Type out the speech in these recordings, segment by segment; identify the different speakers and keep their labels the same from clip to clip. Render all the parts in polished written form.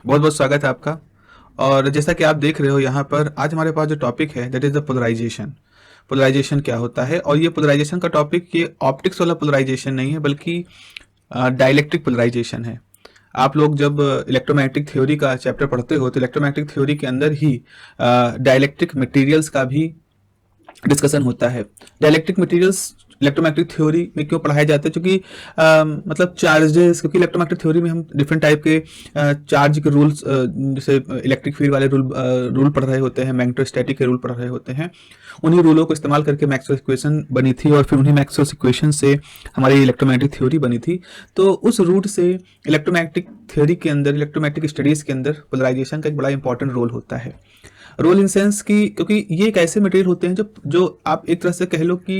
Speaker 1: बहुत बहुत स्वागत है आपका। और जैसा कि आप देख रहे हो यहाँ पर आज हमारे पास जो टॉपिक है that is the polarization. Polarization क्या होता है, और ये पोलराइजेशन का टॉपिक ये ऑप्टिक्स वाला पोलराइजेशन नहीं है बल्कि डाइलेक्ट्रिक पोलराइजेशन है। आप लोग जब इलेक्ट्रोमैग्नेटिक थ्योरी का चैप्टर पढ़ते हो तो इलेक्ट्रोमैग्नेटिक थ्योरी के अंदर ही डाइलेक्ट्रिक मटेरियल्स का भी डिस्कशन होता है। डाइलेक्ट्रिक मटेरियल्स इलेक्ट्रोमैग्नेटिक थ्योरी में क्यों पढ़ाए जाते हैं, क्योंकि मतलब चार्जेस, क्योंकि इलेक्ट्रोमैग्नेटिक थ्योरी में हम डिफरेंट टाइप के चार्ज के रूल्स, जैसे इलेक्ट्रिक फील्ड वाले रूल पढ़ रहे होते हैं, मैग्नेटोस्टैटिक के रूल पढ़ रहे होते हैं। उन्हीं रूलों को इस्तेमाल करके मैक्सवेल इक्वेशन बनी थी और फिर उन्हीं मैक्सवेल इक्वेशन से हमारी इलेक्ट्रोमैग्नेटिक थ्योरी बनी थी। तो उस रूट से इलेक्ट्रोमैग्नेटिक थ्योरी के अंदर, इलेक्ट्रोमैग्नेटिक स्टडीज़ के अंदर पोलराइजेशन का एक बड़ा इंपॉर्टेंट रोल होता है। रोल इन सेंस की, क्योंकि ये एक ऐसे मटेरियल होते हैं जो आप एक तरह से कह लो कि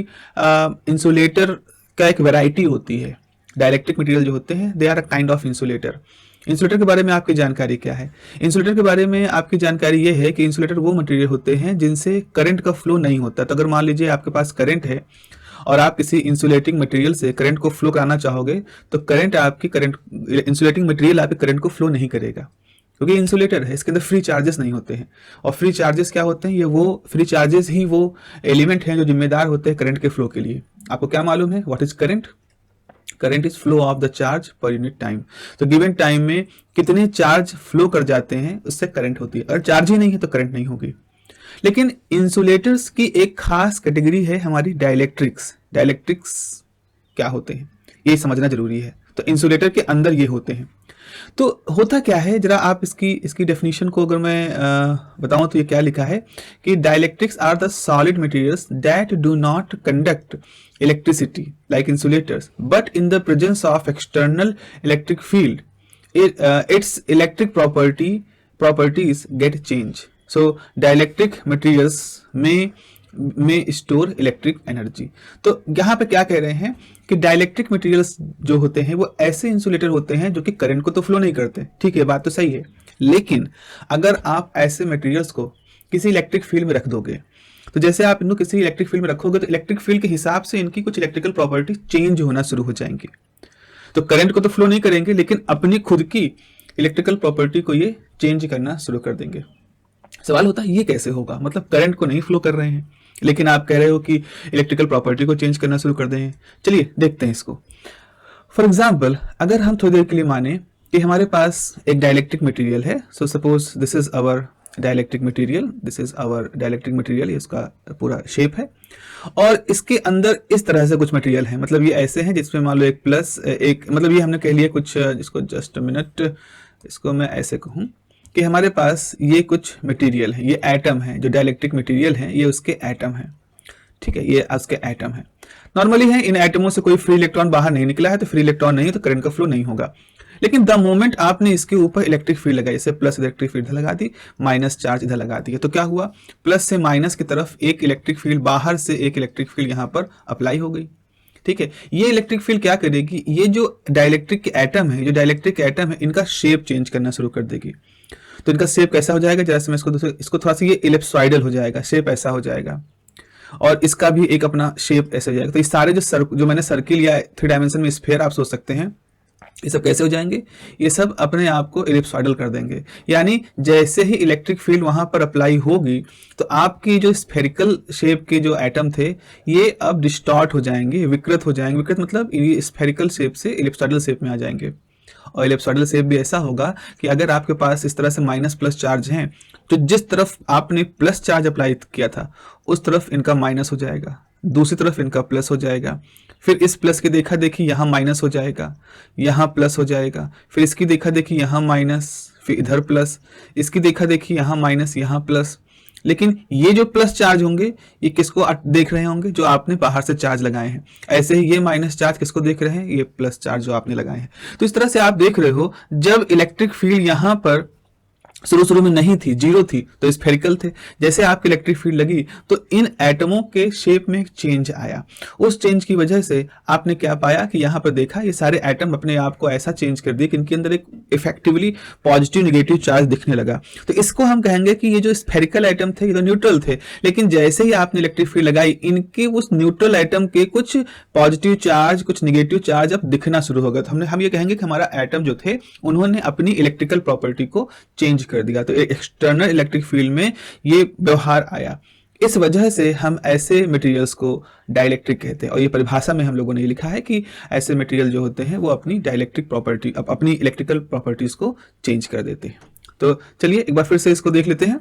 Speaker 1: इंसुलेटर का एक वैरायटी होती है। डाइलेक्ट्रिक मटेरियल जो होते हैं they are a kind of insulator. Insulator के बारे में आपकी जानकारी क्या है? इंसुलेटर के बारे में आपकी जानकारी ये है कि इंसुलेटर वो मटेरियल होते हैं जिनसे करंट का फ्लो नहीं होता। तो अगर मान लीजिए आपके पास करंट है और आप किसी इंसुलेटिंग मटेरियल से करंट को फ्लो कराना चाहोगे तो इंसुलेटिंग मटेरियल आपके करंट को फ्लो नहीं करेगा, क्योंकि इंसुलेटर है, इसके अंदर फ्री चार्जेस नहीं होते हैं। और फ्री चार्जेस क्या होते हैं? ये वो फ्री चार्जेस ही वो एलिमेंट हैं जो जिम्मेदार होते हैं करंट के फ्लो के लिए। आपको क्या मालूम है what is current? Current is flow of the charge per unit time. तो गिवन टाइम में कितने चार्ज फ्लो कर जाते हैं उससे करंट होती है। अगर चार्ज ही नहीं है तो करंट नहीं होगी। लेकिन इंसुलेटर्स की एक खास कैटेगरी है हमारी डाइलेक्ट्रिक्स। डाइलेक्ट्रिक्स क्या होते हैं ये समझना जरूरी है। तो इंसुलेटर के अंदर ये होते हैं। तो होता क्या है, जरा आप इसकी डेफिनेशन को अगर मैं बताऊं तो ये क्या लिखा है कि dielectrics are the solid materials that do not conduct electricity like insulators but in the presence of external electric field its electric properties get change. So dielectric materials में स्टोर इलेक्ट्रिक एनर्जी। तो यहाँ पे क्या कह रहे हैं कि dielectric materials जो होते हैं वो ऐसे इंसुलेटर होते हैं जो कि करंट को तो फ्लो नहीं करते। ठीक है, बात तो सही है। लेकिन अगर आप ऐसे मटेरियल्स को किसी इलेक्ट्रिक फील्ड में रख दोगे तो जैसे आप इनको किसी इलेक्ट्रिक फील्ड में रखोगे तो इलेक्ट्रिक फील्ड के हिसाब से इनकी कुछ इलेक्ट्रिकल प्रॉपर्टी चेंज होना शुरू हो जाएंगी। तो करंट को तो फ्लो नहीं करेंगे लेकिन अपनी खुद की इलेक्ट्रिकल प्रॉपर्टी को ये चेंज करना शुरू कर देंगे। सवाल होता है ये कैसे होगा? मतलब करंट को नहीं फ्लो कर रहे हैं लेकिन आप कह रहे हो कि इलेक्ट्रिकल प्रॉपर्टी को चेंज करना शुरू कर दें। चलिए देखते हैं इसको। फॉर एग्जाम्पल, अगर हम थोड़ी देर के लिए माने कि हमारे पास एक डाइलेक्ट्रिक मटेरियल है। So suppose this is our dielectric material, इसका पूरा शेप है और इसके अंदर इस तरह से कुछ मटेरियल है। मतलब ये ऐसे हैं जिसमें मान लो एक प्लस एक, मतलब ये हमने कह लिया कुछ, जिसको जस्ट मिनट, इसको मैं ऐसे कहूँ कि हमारे पास ये कुछ मटेरियल है, ये एटम है, जो डाइलेक्ट्रिक मटेरियल है ये उसके एटम है। ठीक है, ये उसके एटम है। नॉर्मली है इन एटमों से कोई फ्री इलेक्ट्रॉन बाहर नहीं निकला है तो फ्री इलेक्ट्रॉन नहीं है तो करंट का फ्लो नहीं होगा। लेकिन द मोमेंट आपने इसके ऊपर इलेक्ट्रिक फील्ड लगाई, जैसे प्लस इलेक्ट्रिक फील्ड इधर लगा दी, माइनस चार्ज इधर लगा दिया, तो क्या हुआ? प्लस से माइनस की तरफ एक इलेक्ट्रिक फील्ड, बाहर से एक इलेक्ट्रिक फील्ड यहाँ पर अप्लाई हो गई। ठीक है, ये इलेक्ट्रिक फील्ड क्या करेगी? ये जो डाइलेक्ट्रिक एटम है इनका शेप चेंज करना शुरू कर देगी। तो इनका शेप कैसा हो जाएगा? जैसे मैं इसको थोड़ा सा ये इलिप्सॉइडल हो जाएगा, शेप ऐसा हो जाएगा और इसका भी एक अपना शेप ऐसे हो जाएगा। तो ये सारे जो मैंने सर्किल या 3 डायमेंशन में स्फीयर आप सोच सकते हैं, ये सब कैसे हो जाएंगे? ये सब अपने आप को इलिप्सॉइडल कर देंगे। यानी जैसे ही इलेक्ट्रिक फील्ड वहां पर अप्लाई होगी तो आपकी जो स्फेरिकल शेप के जो एटम थे ये अब डिस्टॉर्ट हो जाएंगे, विकृत हो जाएंगे। विकृत मतलब ये स्फेरिकल शेप से इलिप्सॉइडल शेप में आ जाएंगे। और इलिप्सॉइडल शेप भी ऐसा होगा कि अगर आपके पास इस तरह से माइनस प्लस चार्ज हैं तो जिस तरफ आपने प्लस चार्ज अप्लाई किया था उस तरफ इनका माइनस हो जाएगा, दूसरी तरफ इनका प्लस हो जाएगा। फिर इस प्लस की देखा देखी यहाँ माइनस हो जाएगा, यहाँ प्लस हो जाएगा। फिर इसकी देखा देखी यहाँ माइनस, फिर इधर प्लस, इसकी देखा देखी यहाँ माइनस, यहाँ प्लस। लेकिन ये जो प्लस चार्ज होंगे ये किसको देख रहे होंगे? जो आपने बाहर से चार्ज लगाए हैं। ऐसे ही ये माइनस चार्ज किसको देख रहे हैं? ये प्लस चार्ज जो आपने लगाए हैं। तो इस तरह से आप देख रहे हो जब इलेक्ट्रिक फील्ड यहाँ पर शुरू में नहीं थी, जीरो थी, तो स्फेरिकल थे। जैसे आपकी इलेक्ट्रिक फील्ड लगी तो इन एटमों के शेप में एक चेंज आया। उस चेंज की वजह से आपने क्या पाया कि यहाँ पर देखा ये सारे एटम अपने आप को ऐसा चेंज कर दिए कि इनके अंदर एक इफेक्टिवली पॉजिटिव नेगेटिव चार्ज दिखने लगा। तो इसको हम कहेंगे कि ये जो स्फेरिकल एटम थे ये तो न्यूट्रल थे, लेकिन जैसे ही आपने इलेक्ट्रिक फील्ड लगाई इनके उस न्यूट्रल एटम के कुछ पॉजिटिव चार्ज कुछ नेगेटिव चार्ज अब दिखना शुरू हो गया। तो हम ये कहेंगे कि हमारा एटम जो थे उन्होंने अपनी इलेक्ट्रिकल प्रॉपर्टी को चेंज कर दिया। तो एक्सटर्नल इलेक्ट्रिक फील्ड में ये व्यवहार आया। इस वजह से हम ऐसे मटेरियल्स को डाइलेक्ट्रिक कहते हैं, और ये परिभाषा में हम लोगों ने ये लिखा है कि ऐसे मटेरियल जो होते हैं वो अपनी डाइलेक्ट्रिक प्रॉपर्टी अपनी इलेक्ट्रिकल प्रॉपर्टीज को चेंज कर देते हैं। तो चलिए एक बार फिर से इसको देख लेते हैं।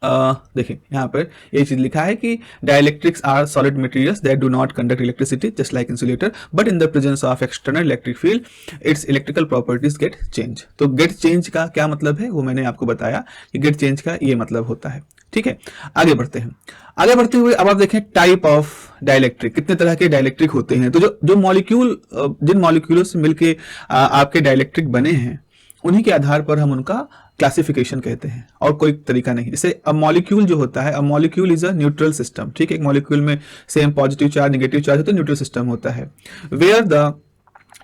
Speaker 1: देखिए यहाँ पर ये चीज लिखा है कि dielectrics are solid materials that do not conduct electricity just like insulator, but in the presence of external electric field its electrical properties get change. तो गेट चेंज का क्या मतलब है वो मैंने आपको बताया कि गेट चेंज का ये मतलब होता है। ठीक है, आगे बढ़ते हैं। आगे बढ़ते हुए अब आप देखें टाइप ऑफ डाइलेक्ट्रिक, कितने तरह के डाइलेक्ट्रिक होते हैं। तो जो मॉलिक्यूल जिन मॉलिक्यूलों से मिलके आपके डाइलेक्ट्रिक बने हैं उन्हीं के आधार पर हम उनका क्लासिफिकेशन कहते हैं, और कोई तरीका नहीं। जैसे अ मॉलिक्यूल जो होता है, a molecule is a neutral system. ठीक है, एक मॉलिक्यूल में same positive charge negative charge होता है, न्यूट्रल सिस्टम होता है, where the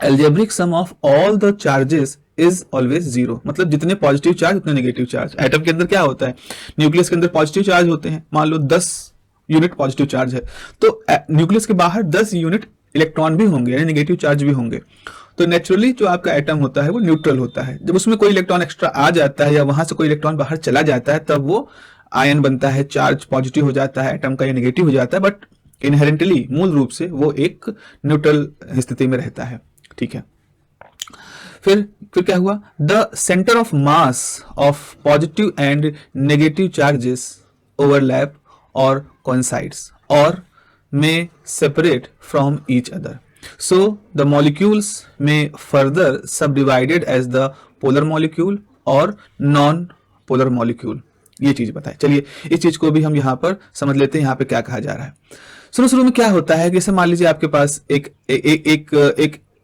Speaker 1: algebraic sum of all the charges is always zero. मतलब जितने पॉजिटिव चार्ज उतने नेगेटिव चार्ज। एटम के अंदर क्या होता है, न्यूक्लियस के अंदर पॉजिटिव चार्ज होते हैं, मान लो 10 यूनिट पॉजिटिव चार्ज है, तो न्यूक्लियस के बाहर 10 यूनिट इलेक्ट्रॉन भी होंगे, यानी नेगेटिव चार्ज भी होंगे। तो नेचुरली जो आपका एटम होता है वो न्यूट्रल होता है। जब उसमें कोई इलेक्ट्रॉन एक्स्ट्रा आ जाता है या वहां से कोई इलेक्ट्रॉन बाहर चला जाता है तब वो आयन बनता है, चार्ज पॉजिटिव हो जाता है एटम का या नेगेटिव हो जाता है, बट इनहेरेंटली मूल रूप से वो एक न्यूट्रल स्थिति में रहता है। ठीक है, फिर क्या हुआ, the centre of mass of positive and negative charges overlap और कोइंसाइड्स और may separate from each other. So the molecules may further subdivided as the polar molecule और non-polar molecule। ये चीज बताए। चलिए इस चीज को भी हम यहाँ पर समझ लेते हैं, यहाँ पे क्या कहा जा रहा है। शुरू में क्या होता है कि जैसे मान लीजिए आपके पास एक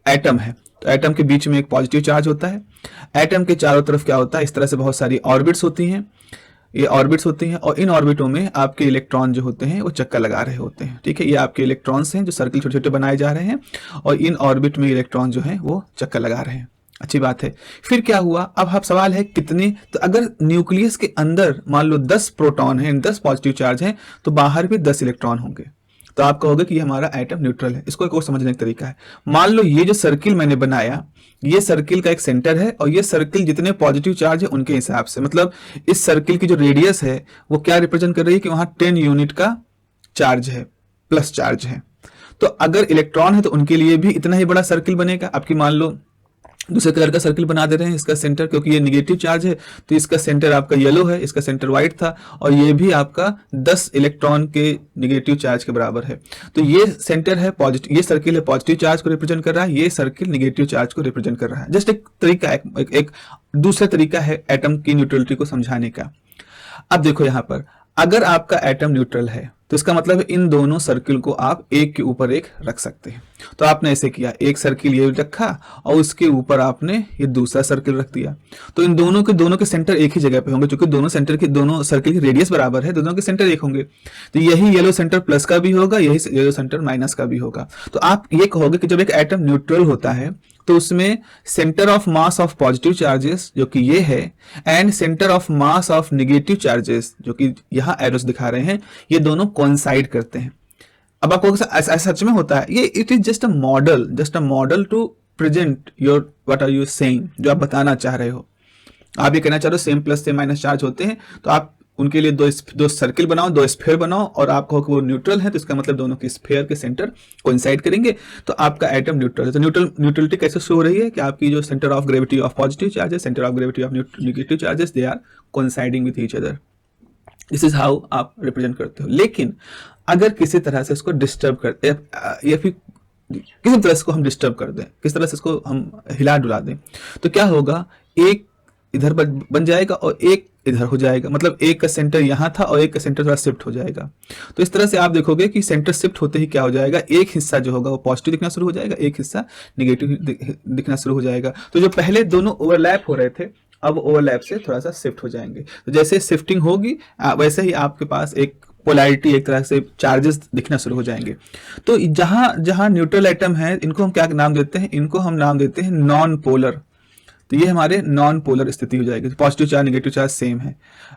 Speaker 1: एटम है, तो एटम के बीच में एक पॉजिटिव चार्ज होता है। एटम के चारों तरफ क्या होता है, इस तरह से बहुत सारी ऑर्बिट्स होती हैं, ये ऑर्बिट्स होती हैं, और इन ऑर्बिटों में आपके इलेक्ट्रॉन जो होते हैं वो चक्कर लगा रहे होते हैं। ठीक है, ये आपके इलेक्ट्रॉन्स हैं जो सर्किल छोटे छोटे बनाए जा रहे हैं, और इन ऑर्बिट में इलेक्ट्रॉन जो है वो चक्कर लगा रहे हैं। अच्छी बात है। फिर क्या हुआ, अब सवाल है कितने, तो अगर न्यूक्लियस के अंदर मान लो 10 प्रोटॉन हैं, 10 पॉजिटिव चार्ज हैं, तो बाहर भी 10 इलेक्ट्रॉन होंगे, तो आप कहोगे कि ये हमारा एटम न्यूट्रल है। इसको एक और समझने का तरीका है, मान लो ये जो सर्किल मैंने बनाया, ये सर्किल का एक सेंटर है, और ये सर्किल जितने पॉजिटिव चार्ज है उनके हिसाब से, मतलब इस सर्किल की जो रेडियस है वो क्या रिप्रेजेंट कर रही है कि वहां 10 यूनिट का चार्ज है, प्लस चार्ज है। तो अगर इलेक्ट्रॉन है तो उनके लिए भी इतना ही बड़ा सर्किल बनेगा। आपकी मान लो दूसरे कलर का सर्किल बना दे रहे हैं, इसका सेंटर, क्योंकि ये नेगेटिव चार्ज है तो इसका सेंटर आपका येलो है, इसका सेंटर व्हाइट था, और ये भी आपका 10 इलेक्ट्रॉन के नेगेटिव चार्ज के बराबर है। तो ये सेंटर है पॉजिटिव, ये सर्किल है पॉजिटिव चार्ज को रिप्रेजेंट कर रहा है, ये सर्किल नेगेटिव चार्ज को रिप्रेजेंट कर रहा है। जस्ट एक तरीका, एक दूसरा तरीका है एटम की न्यूट्रलिटी को समझाने का। अब देखो यहाँ पर, अगर आपका एटम न्यूट्रल है तो इसका मतलब है इन दोनों सर्किल को आप एक के ऊपर एक रख सकते हैं। तो आपने ऐसे किया, एक सर्किल ये रखा और उसके ऊपर आपने ये दूसरा सर्किल रख दिया, तो इन दोनों के सेंटर एक ही जगह पे होंगे, क्योंकि दोनों सर्किल की रेडियस बराबर है, दोनों के सेंटर एक होंगे। तो यही येलो सेंटर प्लस का भी होगा, यही येलो सेंटर माइनस का भी होगा। तो आप ये कहोगे कि जब एक एटम न्यूट्रल होता है तो उसमें centre of mass of positive charges जो कि ये है, and centre of mass of negative charges जो कि यहाँ एरोस दिखा रहे हैं, ये दोनों कोइंसाइड करते हैं। अब आपको ऐसा सच में होता है, ये it is just a model to present your what are you saying, जो आप बताना चाह रहे हो। आप ये कहना चाह रहे हो same plus same minus charge होते हैं, तो आप उनके लिए दो सर्किल बनाओ, 2 स्फीयर बनाओ, और आप कहो कि वो न्यूट्रल है, तो इसका मतलब दोनों के स्फीयर के सेंटर कोइंसाइड करेंगे, तो आपका एटम न्यूट्रल है। तो न्यूट्रलिटी कैसे शो हो रही है कि आपकी जो centre of gravity of positive charges, centre of gravity of negative charges, they are coinciding with each other. This is how आप रिप्रेजेंट करते हो। लेकिन अगर किसी तरह से इसको डिस्टर्ब करते या फिर किसी तरह से हम डिस्टर्ब कर दें, किस तरह से इसको हम हिला डुला दें, तो क्या होगा, एक इधर बन जाएगा और एक इधर हो जाएगा, मतलब एक का सेंटर यहाँ था और एक का सेंटर थोड़ा शिफ्ट हो जाएगा। तो इस तरह से आप देखोगे कि सेंटर शिफ्ट होते ही क्या हो जाएगा, एक हिस्सा जो होगा वो पॉजिटिव दिखना शुरू हो जाएगा, एक हिस्सा निगेटिव दिखना शुरू हो जाएगा। तो जो पहले दोनों ओवरलैप हो रहे थे, अब ओवरलैप से थोड़ा सा शिफ्ट हो जाएंगे। तो जैसे शिफ्टिंग होगी वैसे ही आपके पास एक पोलैरिटी, एक तरह से चार्जेस दिखना शुरू हो जाएंगे। तो जहां जहां न्यूट्रल एटम है इनको हम क्या नाम देते हैं, इनको हम नाम देते हैं नॉन पोलर। तो ये हमारे नॉन पोलर स्थिति हो जाएगी, positive charge negative charge same है।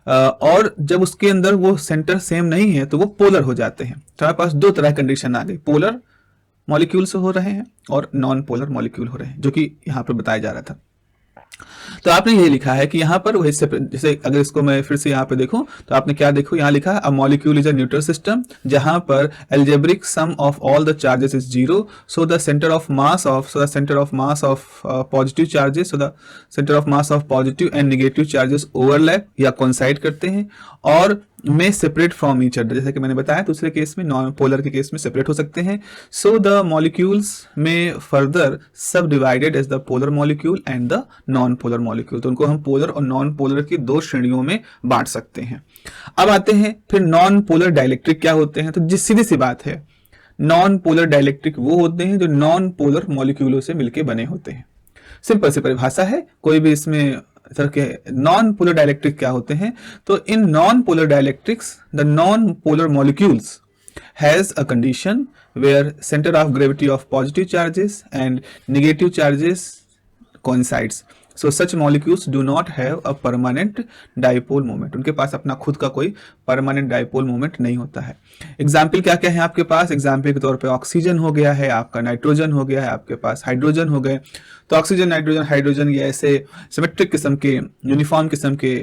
Speaker 1: और जब उसके अंदर वो सेंटर सेम नहीं है तो वो पोलर हो जाते हैं। तो हमारे पास दो तरह की कंडीशन आ गई, पोलर मॉलिक्यूल्स हो रहे हैं और नॉन पोलर मॉलिक्यूल हो रहे हैं, जो कि यहाँ पर बताया जा रहा था। तो आपने ये लिखा है कि यहाँ पर वही जैसे अगर इसको मैं फिर से यहाँ पे देखूं तो आपने क्या देखो, यहाँ लिखा है a molecule is a neutral system जहां पर algebraic sum of all the charges is zero, so the centre of mass of positive charges, so the centre of mass of positive and negative charges overlap या coincide करते हैं और में separate from each other. जैसे कि मैंने बताया दूसरे केस में, नॉन पोलर के केस में सेपरेट हो सकते हैं। सो द मॉलिक्यूल्स में further subdivided as the polar molecule and the non polar molecule. तो उनको हम पोलर और नॉन पोलर की दो श्रेणियों में बांट सकते हैं। अब आते हैं फिर नॉन पोलर डाइलेक्ट्रिक क्या होते हैं। तो जिस सीधी सी बात है, नॉन पोलर डाइलेक्ट्रिक वो होते हैं जो नॉन पोलर मॉलिक्यूलों से मिलकर बने होते हैं। सिंपल सी परिभाषा है, कोई भी इसमें सर के नॉन पोलर डाइलेक्ट्रिक क्या होते हैं। तो in non polar dielectrics the non polar molecules has a condition where centre of gravity of positive charges and negative charges coincides. So such molecules do not have a permanent dipole moment. उनके पास अपना खुद का कोई permanent dipole moment नहीं होता है। Example क्या क्या है आपके पास, एग्जाम्पल के तौर पे ऑक्सीजन हो गया है, आपका नाइट्रोजन हो गया है, आपके पास हाइड्रोजन हो गए। तो ऑक्सीजन, नाइट्रोजन, हाइड्रोजन ये ऐसे सिमेट्रिक किस्म के, यूनिफॉर्म किस्म के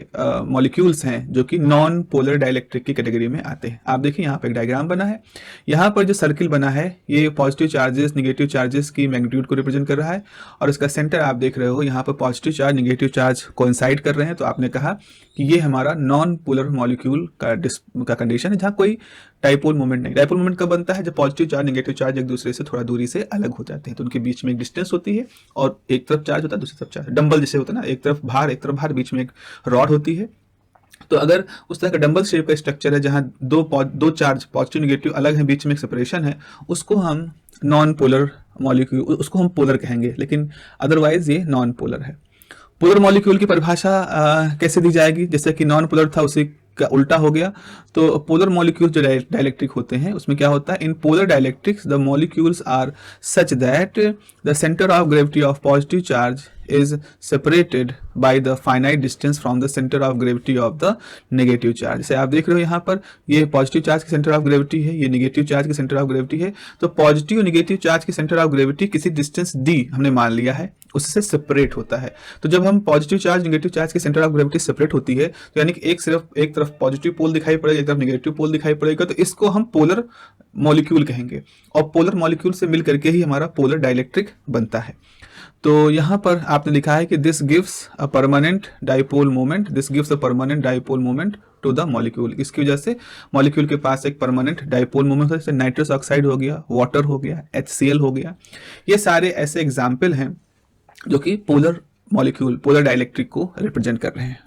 Speaker 1: मॉलिक्यूल्स हैं जो कि नॉन पोलर डाइलेक्ट्रिक की कैटेगरी में आते हैं। आप देखिए यहाँ पे एक डायग्राम बना है, यहाँ पर जो सर्किल बना है ये पॉजिटिव चार्जेस नेगेटिव चार्जेस की मैग्नीट्यूड को रिप्रेजेंट कर रहा है और इसका सेंटर आप देख रहे हो यहाँ पर positive charge negative charge coincide कर रहे हैं। तो आपने कहा कि ये हमारा नॉन पोलर मॉलिक्यूल का कंडीशन है जहाँ कोई डाइपोल मोमेंट नहीं। डाइपोल मोमेंट कब बनता है, जब पॉजिटिव चार्ज नेगेटिव चार्ज एक दूसरे से थोड़ा दूरी से अलग हो जाते हैं। तो उनके बीच में एक डिस्टेंस होती है और एक तरफ चार्ज होता है दूसरी तरफ चार्ज, डंबल जैसे होता है ना, एक तरफ भार बीच में एक रॉड होती है। तो अगर उस तरह का डंबल शेप का स्ट्रक्चर है जहां दो चार्ज पॉजिटिव नेगेटिव अलग है, बीच में एक सेपरेशन है, उसको हम नॉन पोलर मॉलिक्यूल, उसको हम पोलर कहेंगे, लेकिन अदरवाइज ये नॉन पोलर है। पोलर मॉलिक्यूल की परिभाषा कैसे दी जाएगी, जैसे कि नॉन पोलर था उसी का उल्टा हो गया। तो पोलर मॉलिक्यूल जो डाइलेक्ट्रिक होते हैं उसमें क्या होता है, in polar dielectrics the molecules are such that the centre of gravity of positive charge is separated by the finite distance from the center of gravity of the negative charge। जैसे आप देख रहे हो यहाँ पर ये पॉजिटिव चार्ज की centre of gravity है, ये नेगेटिव चार्ज की सेंटर ऑफ ग्रेविटी है। तो पॉजिटिव नेगेटिव चार्ज की सेंटर ऑफ ग्रेविटी किसी डिस्टेंस डी हमने मान लिया है, उससे सेपरेट होता है। तो जब हम पॉजिटिव चार्ज नेगेटिव चार्ज की सेंटर ऑफ ग्रेविटी सेपरेट होती है तो यानी कि एक तरफ पॉजिटिव पोल दिखाई पड़ेगा, एक तरफ नेगेटिव पोल दिखाई पड़ेगा, तो इसको हम पोलर मॉलिक्यूल कहेंगे और पोलर मॉलिक्यूल से मिल करके ही हमारा पोलर डाइलेक्ट्रिक बनता है। तो यहाँ पर आपने लिखा है कि this gives a permanent dipole moment, this gives a permanent dipole moment to the molecule. इसकी वजह से मॉलिक्यूल के पास एक परमानेंट डाइपोल मोमेंट है, जैसे नाइट्रस ऑक्साइड हो गया, वाटर हो गया, HCl हो गया। ये सारे ऐसे एग्जाम्पल हैं जो कि पोलर मॉलिक्यूल, पोलर डाइलेक्ट्रिक को रिप्रेजेंट कर रहे हैं।